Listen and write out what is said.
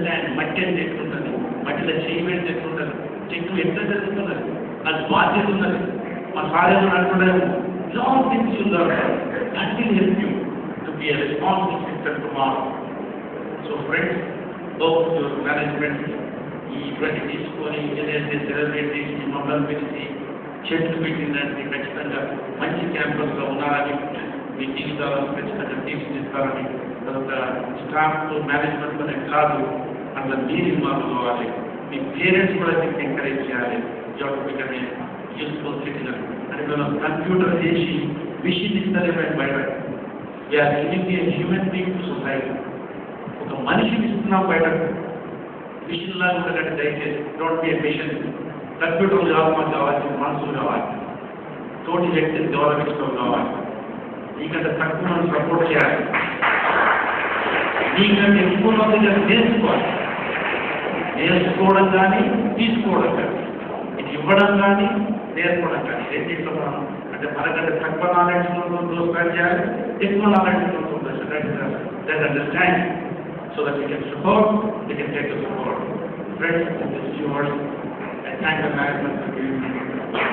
Understand మట్టి అంటే ఎట్లుంటుంది, మట్టిలో చేయి పెడితే ఎట్లుంటుంది, చెట్టు ఎట్లా జరుగుతున్నది, అది బాధ్యత ఉన్నది. మా సార్ ఏమని అంటున్నాము, లాంగ్ థింగ్స్ ఉన్నారు, that will help you to be a responsible system tomorrow. So friends, both your management ఇటువంటి తీసుకొని ఏదైతే సెలబ్రేట్ చేసి మమ్మల్ని పిలిచి చెట్లు పెట్టిందంటే ఖచ్చితంగా మంచి క్యాంపస్లో ఉన్నారని, మీ జీవితాలను ఖచ్చితంగా తీర్చిదిద్దాలని, తర్వాత స్టాఫ్ మేనేజ్మెంట్ అనే కాదు, అందులో మీరు ఇన్వాల్వ్ అవ్వాలి, మీ పేరెంట్స్ కూడా దీనికి ఎంకరేజ్ చేయాలి. జాబ్ బికమ్ యూస్ఫుల్ సిటిజన్ అని మనం కంప్యూటర్ చేసి మిషన్ ఇస్తారేమో బయట. We are giving a human being to society. ఒక మనిషిని ఇస్తున్నాం బయట, మిషన్ లాగా ఉండకంటే దయచేసి డోంట్ బి ఏ మిషన్. కంప్యూటర్లు కావాలి, మాకు కావాల్సిన మనసులు కావాలి, తోటి వ్యక్తిని గౌరవించడం కావాలి, నీకంటే తక్కువ మనం సపోర్ట్ చేయాలి, నీకంటే ఎక్కువ మందిగా నేర్చుకోవాలి. నేర్చుకోవడం కానీ తీసుకోవడం కానీ, ఇది ఇవ్వడం కానీ నేర్చుకోవడం కానీ, రెండింటిలో మనం అంటే మనకంటే తక్కువ నాలెడ్జ్ దోస్కారం చేయాలి, ఎక్కువ knowledge that understand so that we can support, we can take the support. Friends, this is yours. I thank the management for giving me